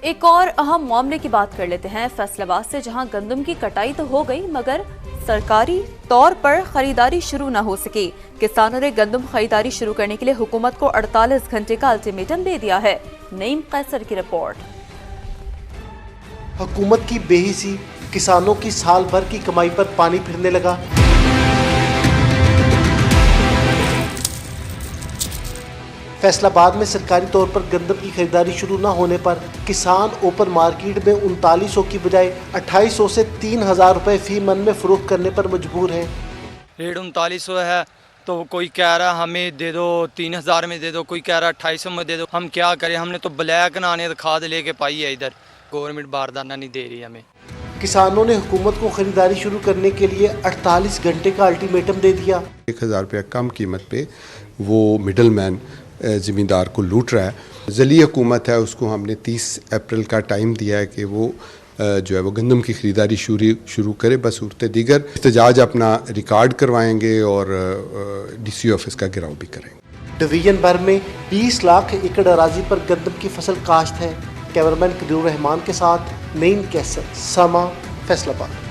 ایک اور اہم معاملے کی بات کر لیتے ہیں فیصل آباد سے، جہاں گندم کی کٹائی تو ہو گئی مگر سرکاری طور پر خریداری شروع نہ ہو سکی۔ کسانوں نے گندم خریداری شروع کرنے کے لیے حکومت کو 48 گھنٹے کا الٹیمیٹم دے دیا ہے۔ نعیم قیصر کی رپورٹ۔ حکومت کی بے حسی، کسانوں کی سال بھر کی کمائی پر پانی پھرنے لگا۔ فیصل آباد میں سرکاری طور پر گندم کی خریداری شروع نہ ہونے پر کسان اوپن مارکیٹ میں 3900 کی بجائے 2800 سے 3000 روپے فی من میں فروخت کرنے پر مجبور ہیں۔ ریٹ 3900 ہے تو کوئی کہہ رہا ہمیں دے دو 3000 میں دے دو، کوئی کہہ رہا 2800 میں دے دو۔ ہم کیا کریں، ہم نے تو بلیک نانے کھاد لے کے پائی ہے، ادھر گورنمنٹ باردانہ نہیں دے رہی ہمیں۔ کسانوں نے حکومت کو خریداری شروع کرنے کے لیے 48 گھنٹے کا الٹیمیٹم دے دیا۔ 1000 روپیہ کم قیمت پہ وہ مڈل مین زمیندار کو لوٹ رہا ہے۔ ذیلی حکومت ہے، اس کو ہم نے 30 اپریل کا ٹائم دیا ہے کہ وہ جو ہے وہ گندم کی خریداری شروع کرے۔ بصورت دیگر احتجاج اپنا ریکارڈ کروائیں گے اور ڈی سی آفس کا گھیراؤ بھی کریں گے۔ ڈویژن بھر میں 20 لاکھ ایکڑ اراضی پر گندم کی فصل کاشت ہے۔ کیمرمین قدیر الرحمان کے ساتھ نعیم قیصر، سما، فیصل آباد۔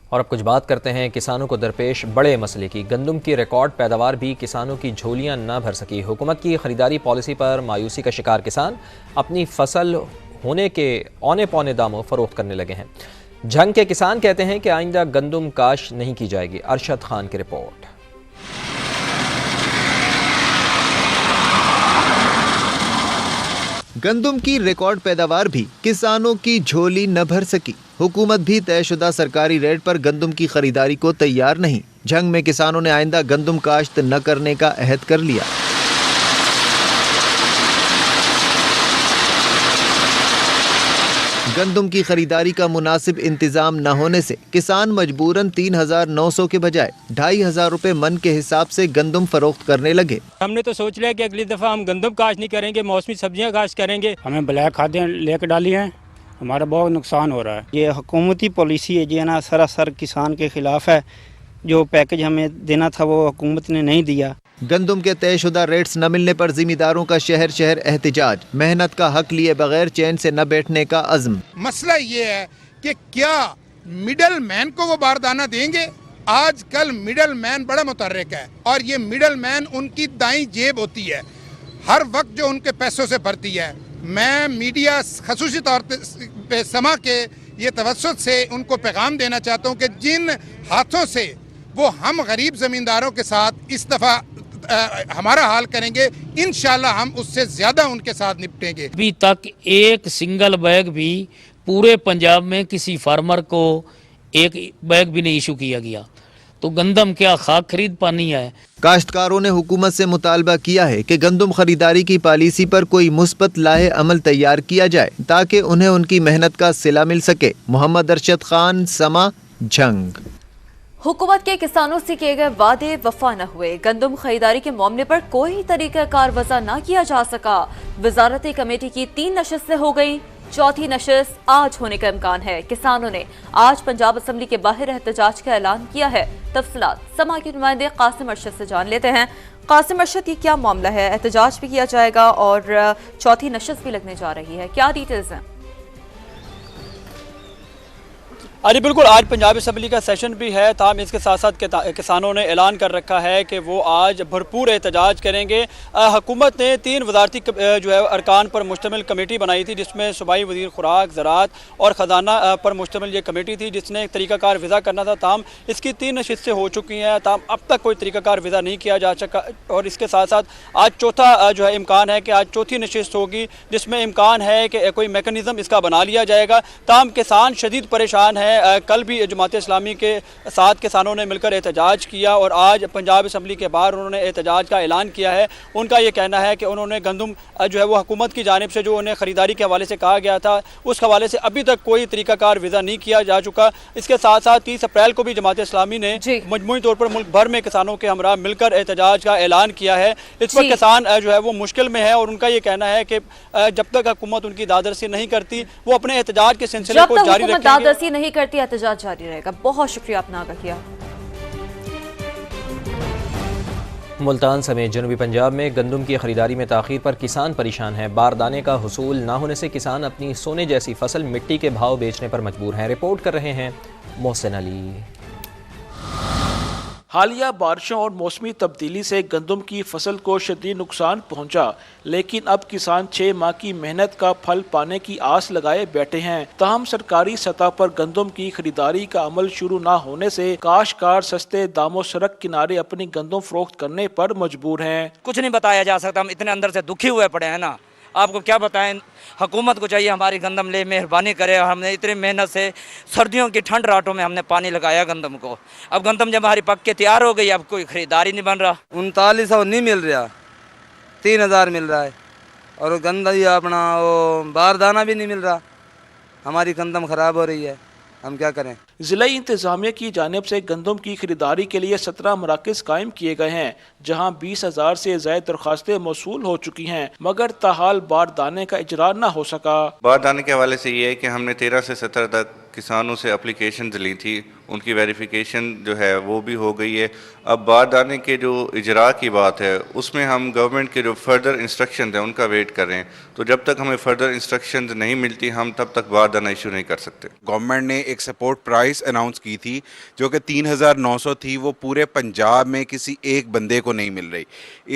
اور اب کچھ بات کرتے ہیں کسانوں کو درپیش بڑے مسئلے کی۔ گندم کی ریکارڈ پیداوار بھی کسانوں کی جھولیاں نہ بھر سکی۔ حکومت کی خریداری پالیسی پر مایوسی کا شکار کسان اپنی فصل ہونے کے اونے پونے داموں فروخت کرنے لگے ہیں۔ جھنگ کے کسان کہتے ہیں کہ آئندہ گندم کاشت نہیں کی جائے گی۔ ارشد خان کی رپورٹ۔ گندم کی ریکارڈ پیداوار بھی کسانوں کی جھولی نہ بھر سکی۔ حکومت بھی طے شدہ سرکاری ریٹ پر گندم کی خریداری کو تیار نہیں۔ جھنگ میں کسانوں نے آئندہ گندم کاشت نہ کرنے کا عہد کر لیا۔ گندم کی خریداری کا مناسب انتظام نہ ہونے سے کسان مجبوراً 3900 کے بجائے 2500 روپے من کے حساب سے گندم فروخت کرنے لگے۔ ہم نے تو سوچ لیا کہ اگلی دفعہ ہم گندم کاشت نہیں کریں گے، موسمی سبزیاں کاشت کریں گے۔ ہمیں بلیک کھادیں لے کے ڈالی ہیں، ہمارا بہت نقصان ہو رہا ہے۔ یہ حکومتی پالیسی ہے جو ہے نا سراسر کسان کے خلاف ہے۔ جو پیکج ہمیں دینا تھا وہ حکومت نے نہیں دیا۔ گندم کے طے شدہ ریٹس نہ ملنے پر زمینداروں کا شہر شہر احتجاج، محنت کا حق لیے بغیر چین سے نہ بیٹھنے کا عزم۔ مسئلہ یہ ہے کہ کیا مڈل مین کو وہ باردانہ دیں گے؟ آج کل مڈل مین بڑا متحرک ہے اور یہ مڈل مین ان کی دائیں جیب ہوتی ہے، ہر وقت جو ان کے پیسوں سے بھرتی ہے۔ میں میڈیا خصوصی طور پہ سما کے یہ توسط سے ان کو پیغام دینا چاہتا ہوں کہ جن ہاتھوں سے وہ ہم غریب زمینداروں کے ساتھ اس دفعہ ہمارا حال کریں گے، انشاءاللہ ہم اس سے زیادہ ان کے ساتھ نپٹیں گے۔ ابھی تک ایک سنگل بیگ بھی پورے پنجاب میں کسی فارمر کو ایک بیگ بھی نہیں ایشو کیا گیا، تو گندم کیا خاک خرید پانی ہے؟ کاشتکاروں نے حکومت سے مطالبہ کیا ہے کہ گندم خریداری کی پالیسی پر کوئی مثبت لاہے عمل تیار کیا جائے تاکہ انہیں ان کی محنت کا صلہ مل سکے۔ محمد ارشد خان، سما، جھنگ۔ حکومت کے کسانوں سے کیے گئے وعدے وفا نہ ہوئے۔ گندم خریداری کے معاملے پر کوئی طریقہ کار وضع نہ کیا جا سکا۔ وزارتی کمیٹی کی 3 نشستیں ہو گئیں، چوتھی نشست آج ہونے کا امکان ہے۔ کسانوں نے آج پنجاب اسمبلی کے باہر احتجاج کا اعلان کیا ہے۔ تفصیلات سما کے نمائندے قاسم ارشد سے جان لیتے ہیں۔ قاسم ارشد، یہ کیا معاملہ ہے؟ احتجاج بھی کیا جائے گا اور چوتھی نشست بھی لگنے جا رہی ہے، کیا ڈیٹیلز ہیں؟ جی بالکل، آج پنجاب اسمبلی کا سیشن بھی ہے، تاہم اس کے ساتھ ساتھ کسانوں نے اعلان کر رکھا ہے کہ وہ آج بھرپور احتجاج کریں گے۔ حکومت نے 3 وزارتی جو ہے ارکان پر مشتمل کمیٹی بنائی تھی، جس میں صوبائی وزیر خوراک، زراعت اور خزانہ پر مشتمل یہ کمیٹی تھی، جس نے ایک طریقہ کار وضع کرنا تھا۔ تاہم اس کی 3 نشستیں ہو چکی ہیں، تاہم اب تک کوئی طریقہ کار وضع نہیں کیا جا سکا، اور اس کے ساتھ ساتھ آج چوتھا جو ہے امکان ہے کہ آج چوتھی نشست ہوگی، جس میں امکان ہے کہ کوئی میکنزم اس کا بنا لیا جائے گا۔ تاہم کسان شدید پریشان ہیں۔ کل بھی جماعت اسلامی کے ساتھ کسانوں نے مل کر احتجاج کیا اور آج پنجاب اسمبلی کے باہر انہوں نے احتجاج کا اعلان کیا ہے۔ ان کا یہ کہنا ہے کہ انہوں نے گندم جو ہے وہ حکومت کی جانب سے جو انہیں خریداری کے حوالے سے کہا گیا تھا، اس حوالے سے ابھی تک کوئی طریقہ کار وضع نہیں کیا جا چکا۔ اس کے ساتھ ساتھ 30 اپریل کو بھی جماعت اسلامی نے مجموعی طور پر ملک بھر میں کسانوں کے ہمراہ مل کر احتجاج کا اعلان کیا ہے۔ اس وقت کسان جو ہے وہ مشکل میں ہے اور ان کا یہ کہنا ہے کہ جب تک حکومت ان کی دادرسی نہیں کرتی وہ اپنے احتجاج کے سلسلے کو جاری رکھیں گے۔ دادرسی نہیں کرتی، احتجاج جاری رہے گا۔ بہت شکریہ آپ نے آگاہ کیا۔ ملتان سمیت جنوبی پنجاب میں گندم کی خریداری میں تاخیر پر کسان پریشان ہیں۔ باردانے کا حصول نہ ہونے سے کسان اپنی سونے جیسی فصل مٹی کے بھاؤ بیچنے پر مجبور ہیں۔ رپورٹ کر رہے ہیں محسن علی۔ حالیہ بارشوں اور موسمی تبدیلی سے گندم کی فصل کو شدید نقصان پہنچا، لیکن اب کسان 6 ماہ کی محنت کا پھل پانے کی آس لگائے بیٹھے ہیں۔ تاہم سرکاری سطح پر گندم کی خریداری کا عمل شروع نہ ہونے سے کاشتکار سستے داموں سڑک کنارے اپنی گندم فروخت کرنے پر مجبور ہیں۔ کچھ نہیں بتایا جا سکتا، ہم اتنے اندر سے دکھی ہوئے پڑے ہیں نا، آپ کو کیا بتائیں۔ حکومت کو چاہیے ہماری گندم لے مہربانی کرے، اور ہم نے اتنی محنت سے سردیوں کی ٹھنڈ راتوں میں ہم نے پانی لگایا گندم کو، اب گندم جب ہماری پک کے تیار ہو گئی، اب کوئی خریداری نہیں بن رہا۔ 3900 نہیں مل رہا، 3000 مل رہا ہے، اور گندم اپنا وہ باردانہ بھی نہیں مل رہا، ہماری گندم خراب ہو رہی ہے، ہم کیا کریں۔ ضلعی انتظامیہ کی جانب سے گندم کی خریداری کے لیے 17 مراکز قائم کیے گئے ہیں، جہاں 20,000 سے زائد درخواستیں موصول ہو چکی ہیں، مگر تاحال باردانے کا اجرا نہ ہو سکا۔ باردانے کے حوالے سے یہ ہے کہ ہم نے 13 سے 17 تک کسانوں سے اپلیکیشنز لی تھی، ان کی ویریفیکیشن جو ہے وہ بھی ہو گئی ہے۔ اب باردانے کے جو اجرا کی بات ہے اس میں ہم گورنمنٹ کے جو فردر انسٹرکشنز ہیں ان کا ویٹ کر رہے ہیں، تو جب تک ہمیں فردر انسٹرکشنز نہیں ملتی ہم تب تک باردانہ ایشو نہیں کر سکتے۔ گورنمنٹ نے ایک سپورٹ پرائس اناؤنس کی تھی جو کہ 3900 تھی، وہ پورے پنجاب میں کسی ایک بندے کو نہیں مل رہی۔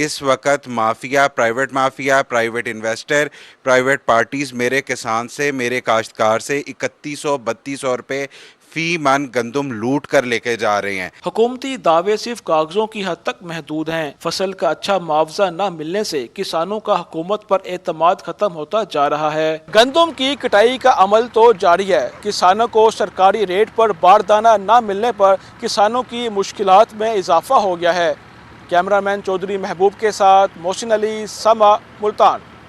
اس وقت mafia, private investor, private parties میرے کسان سے، میرے کاشتکار سے 3100-3200 روپے فی من گندم لوٹ کر لے کے جا رہے ہیں۔ حکومتی دعوے صرف کاغذوں کی حد تک محدود ہیں۔ فصل کا اچھا معاوضہ نہ ملنے سے کسانوں کا حکومت پر اعتماد ختم ہوتا جا رہا ہے۔ گندم کی کٹائی کا عمل تو جاری ہے، کسانوں کو سرکاری ریٹ پر باردانہ نہ ملنے پر کسانوں کی مشکلات میں اضافہ ہو گیا ہے۔ کیمرہ مین چودھری محبوب کے ساتھ محسن علی، سما، ملتان۔